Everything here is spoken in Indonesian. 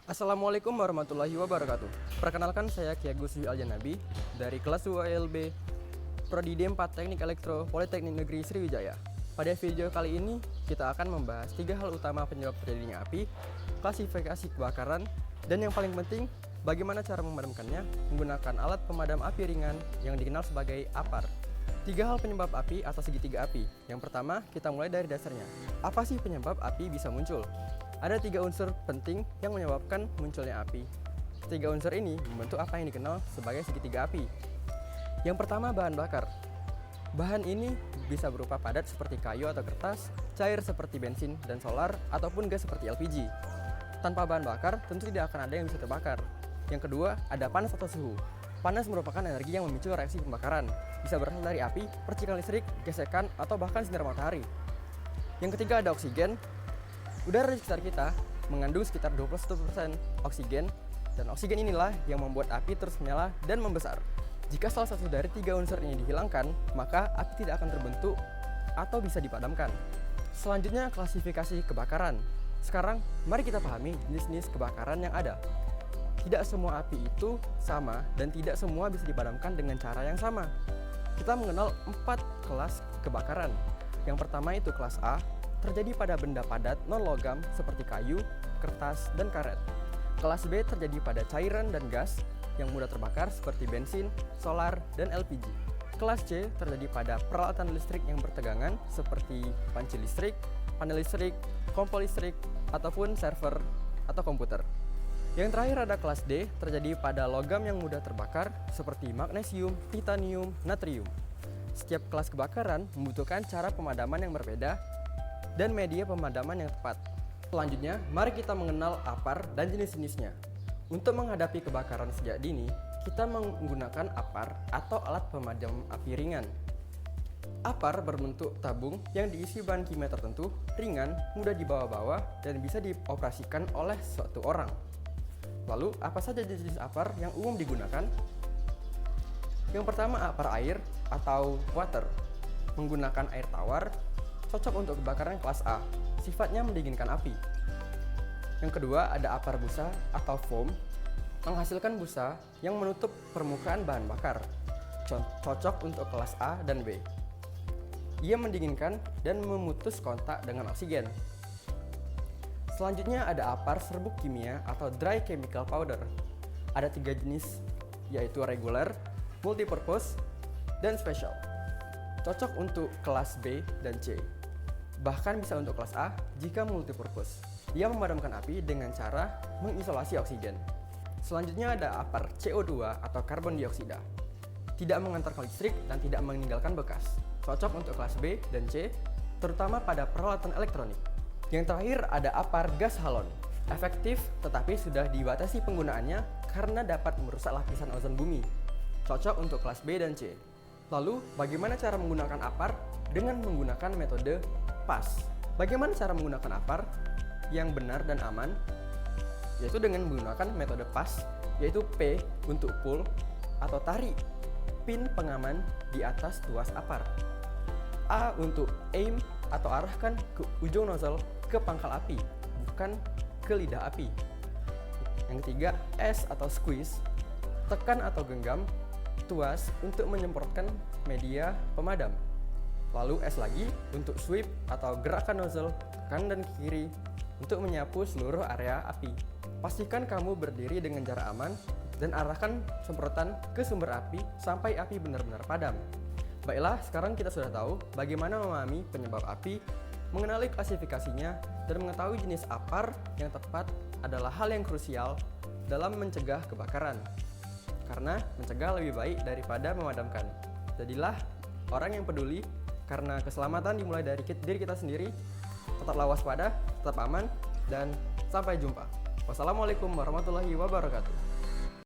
Assalamualaikum warahmatullahi wabarakatuh. Perkenalkan, saya Ki Agus Dwi Aljanabi dari kelas 2 LB Prodi D4 Teknik Elektro Politeknik Negeri Sriwijaya. Pada video kali ini kita akan membahas 3 hal utama penyebab terjadinya api, klasifikasi kebakaran, dan yang paling penting bagaimana cara memadamkannya menggunakan alat pemadam api ringan yang dikenal sebagai APAR. 3 hal penyebab api atau segitiga api. Yang pertama, kita mulai dari dasarnya. Apa sih penyebab api bisa muncul? Ada 3 unsur penting yang menyebabkan munculnya api. 3 unsur ini membentuk apa yang dikenal sebagai segitiga api. Yang pertama, bahan bakar. Bahan ini bisa berupa padat seperti kayu atau kertas, cair seperti bensin dan solar, ataupun gas seperti LPG. Tanpa bahan bakar, tentu tidak akan ada yang bisa terbakar. Yang kedua, ada panas atau suhu. Panas merupakan energi yang memicu reaksi pembakaran. Bisa berasal dari api, percikan listrik, gesekan, atau bahkan sinar matahari. Yang ketiga, ada oksigen. Udara di sekitar kita mengandung sekitar 21% oksigen, dan oksigen inilah yang membuat api terus menyala dan membesar. Jika salah satu dari 3 unsur ini dihilangkan, maka api tidak akan terbentuk atau bisa dipadamkan. Selanjutnya, klasifikasi kebakaran. Sekarang, mari kita pahami jenis-jenis kebakaran yang ada. Tidak semua api itu sama dan tidak semua bisa dipadamkan dengan cara yang sama. Kita mengenal 4 kelas kebakaran. Yang pertama itu kelas A, terjadi pada benda padat non-logam seperti kayu, kertas, dan karet. Kelas B terjadi pada cairan dan gas yang mudah terbakar seperti bensin, solar, dan LPG. Kelas C terjadi pada peralatan listrik yang bertegangan seperti panci listrik, panel listrik, kompor listrik, ataupun server atau komputer. Yang terakhir ada kelas D, terjadi pada logam yang mudah terbakar seperti magnesium, titanium, natrium. Setiap kelas kebakaran membutuhkan cara pemadaman yang berbeda dan media pemadaman yang tepat. Selanjutnya, mari kita mengenal APAR dan jenis-jenisnya. Untuk menghadapi kebakaran sejak dini, kita menggunakan APAR atau alat pemadam api ringan. APAR berbentuk tabung yang diisi bahan kimia tertentu, ringan, mudah dibawa-bawa, dan bisa dioperasikan oleh suatu orang. Lalu, apa saja jenis APAR yang umum digunakan? Yang pertama, APAR air atau water. Menggunakan air tawar, cocok untuk kebakaran kelas A, sifatnya mendinginkan api. Yang kedua, ada APAR busa atau foam, menghasilkan busa yang menutup permukaan bahan bakar, cocok untuk kelas A dan B. Ia mendinginkan dan memutus kontak dengan oksigen. Selanjutnya ada APAR serbuk kimia atau dry chemical powder. Ada 3 jenis, yaitu regular, multipurpose, dan special. Cocok untuk kelas B dan C. Bahkan bisa untuk kelas A jika multipurpose. Ia memadamkan api dengan cara mengisolasi oksigen. Selanjutnya ada APAR CO2 atau karbon dioksida. Tidak mengantarkan listrik dan tidak meninggalkan bekas. Cocok untuk kelas B dan C, terutama pada peralatan elektronik. Yang terakhir ada APAR gas halon. Efektif tetapi sudah dibatasi penggunaannya karena dapat merusak lapisan ozon bumi. Cocok untuk kelas B dan C. Lalu, bagaimana cara menggunakan APAR? Dengan menggunakan metode PAS. Bagaimana cara menggunakan APAR yang benar dan aman? Yaitu dengan menggunakan metode PAS, yaitu P untuk pull atau tarik pin pengaman di atas tuas APAR. A untuk aim atau arahkan ke ujung nozzle ke pangkal api, bukan ke lidah api. Yang ketiga, S atau squeeze, tekan atau genggam tuas untuk menyemprotkan media pemadam. Lalu S lagi untuk sweep atau gerakan nozzle kanan dan kiri untuk menyapu seluruh area api. Pastikan kamu berdiri dengan jarak aman dan arahkan semprotan ke sumber api sampai api benar-benar padam. Baiklah, sekarang kita sudah tahu bagaimana memahami penyebab api, mengenali klasifikasinya, dan mengetahui jenis APAR yang tepat adalah hal yang krusial dalam mencegah kebakaran. Karena mencegah lebih baik daripada memadamkan. Jadilah orang yang peduli, karena keselamatan dimulai dari diri kita sendiri. Tetaplah waspada, tetap aman, dan sampai jumpa. Wassalamualaikum warahmatullahi wabarakatuh.